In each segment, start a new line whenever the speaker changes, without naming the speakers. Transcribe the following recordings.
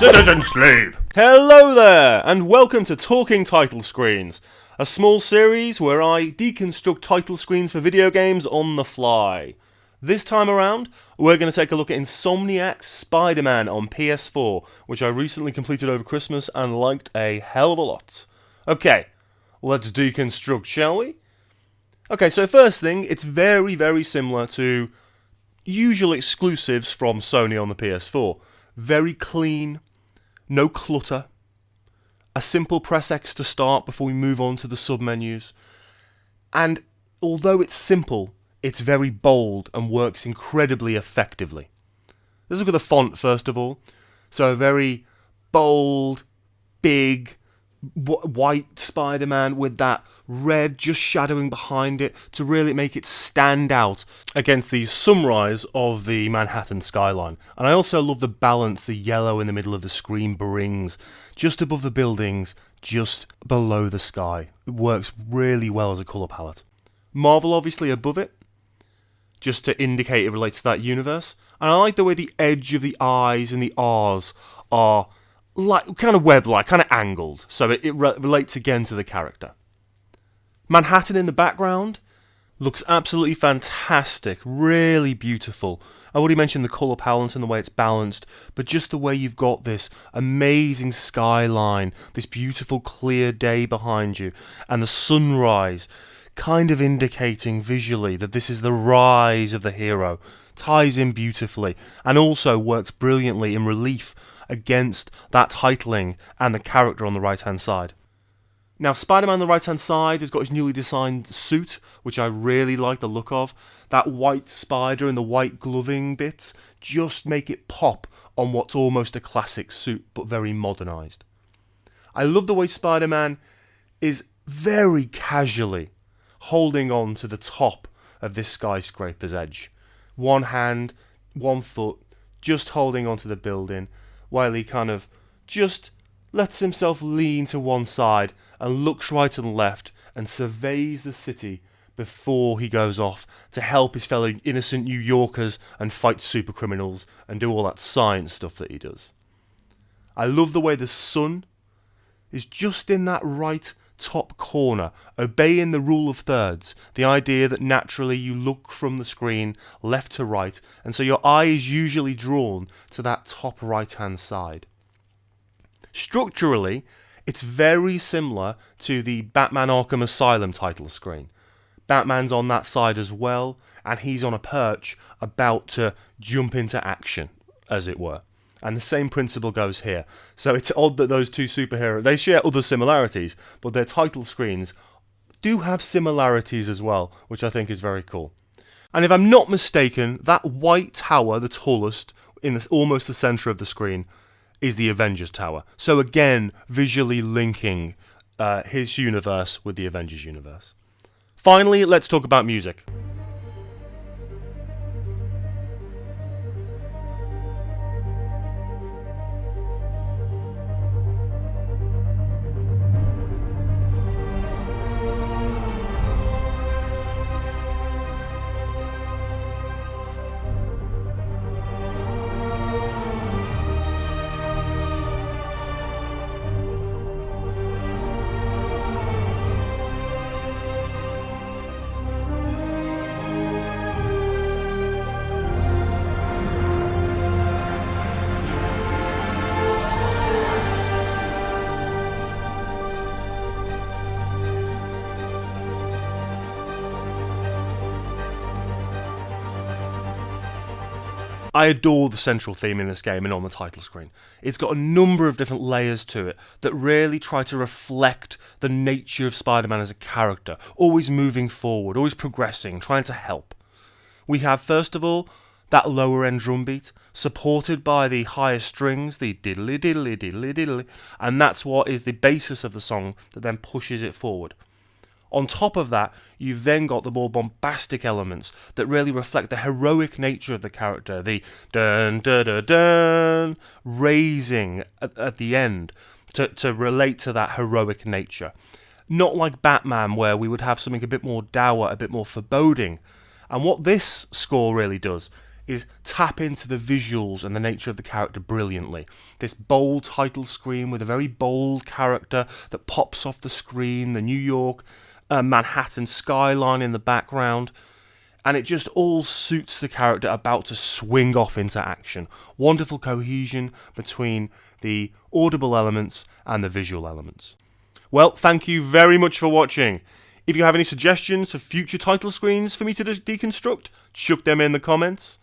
Citizen Slave!
Hello there, and welcome to Talking Title Screens, a small series where I deconstruct title screens for video games on the fly. This time around, we're going to take a look at Insomniac's Spider-Man on PS4, which I recently completed over Christmas and liked a hell of a lot. Okay, let's deconstruct, shall we? Okay, so first thing, it's very similar to usual exclusives from Sony on the PS4. Very clean, no clutter, a simple press X to start before we move on to the sub-menus. And although it's simple, it's very bold and works incredibly effectively. Let's look at the font first of all. So a very bold, big, white Spider-Man with that red just shadowing behind it to really make it stand out against the sunrise of the Manhattan skyline. And I also love the balance the yellow in the middle of the screen brings, just above the buildings, just below the sky. It works really well as a colour palette. Marvel obviously above it, just to indicate it relates to that universe. And I like the way the edge of the I's and the R's are like kind of web-like, kind of angled, so it relates again to the character. Manhattan in the background looks absolutely fantastic, really beautiful. I already mentioned the colour palette and the way it's balanced, but just the way you've got this amazing skyline, this beautiful clear day behind you, and the sunrise kind of indicating visually that this is the rise of the hero, ties in beautifully, and also works brilliantly in relief against that titling and the character on the right-hand side. Now, Spider-Man on the right-hand side has got his newly designed suit, which I really like the look of. That white spider and the white gloving bits just make it pop on what's almost a classic suit, but very modernised. I love the way Spider-Man is very casually holding on to the top of this skyscraper's edge. One hand, one foot, just holding onto the building, while he kind of just lets himself lean to one side and looks right and left and surveys the city before he goes off to help his fellow innocent New Yorkers and fight super criminals and do all that science stuff that he does. I love the way the sun is just in that right top corner, obeying the rule of thirds, the idea that naturally you look from the screen left to right, and so your eye is usually drawn to that top right hand side. Structurally, it's very similar to the Batman Arkham Asylum title screen. Batman's on that side as well, and he's on a perch about to jump into action, as it were. And the same principle goes here. So it's odd that those two superheroes, they share other similarities, but their title screens do have similarities as well, which I think is very cool. And if I'm not mistaken, that white tower, the tallest, in almost the centre of the screen, is the Avengers Tower. So again, visually linking his universe with the Avengers universe. Finally, let's talk about music. I adore the central theme in this game and on the title screen. It's got a number of different layers to it that really try to reflect the nature of Spider-Man as a character, always moving forward, always progressing, trying to help. We have, first of all, that lower end drum beat, supported by the higher strings, the diddly diddly diddly diddly, and that's what is the basis of the song that then pushes it forward. On top of that, you've then got the more bombastic elements that really reflect the heroic nature of the character, the dun dun dun dun raising at the end to relate to that heroic nature. Not like Batman, where we would have something a bit more dour, a bit more foreboding. And what this score really does is tap into the visuals and the nature of the character brilliantly. This bold title screen with a very bold character that pops off the screen, the New York, Manhattan skyline in the background, and it just all suits the character about to swing off into action. Wonderful cohesion between the audible elements and the visual elements. Well, thank you very much for watching. If you have any suggestions for future title screens for me to deconstruct, chuck them in the comments.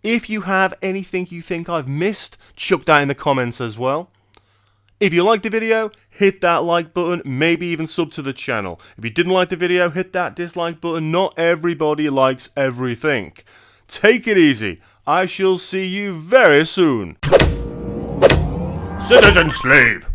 If you have anything you think I've missed, chuck that in the comments as well. If you liked the video, hit that like button, maybe even sub to the channel. If you didn't like the video, hit that dislike button. Not everybody likes everything. Take it easy. I shall see you very soon. Citizen Slave!